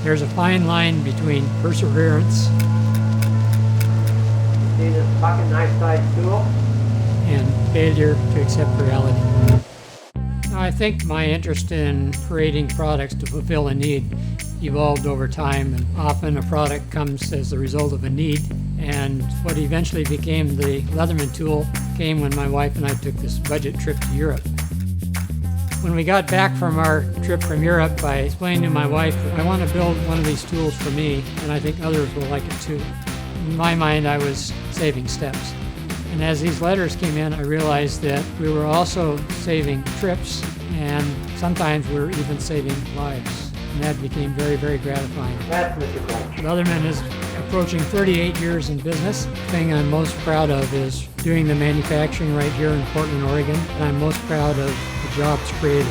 There's a fine line between perseverance See this pocket knife size tool? and failure to accept reality. I think my interest in creating products to fulfill a need evolved over time, and often a product comes as the result of a need. And what eventually became the Leatherman tool came when my wife and I took this budget trip to Europe. When we got back from our trip from Europe, I explained to my wife, I want to build one of these tools for me, and I think others will like it too. In my mind, I was saving steps. And as these letters came in, I realized that we were also saving trips, and sometimes we were even saving lives. And that became very, very gratifying. That's Mr. Crunch. Leatherman is approaching 38 years in business. The thing I'm most proud of is doing the manufacturing right here in Portland, Oregon. And I'm most proud of the jobs created.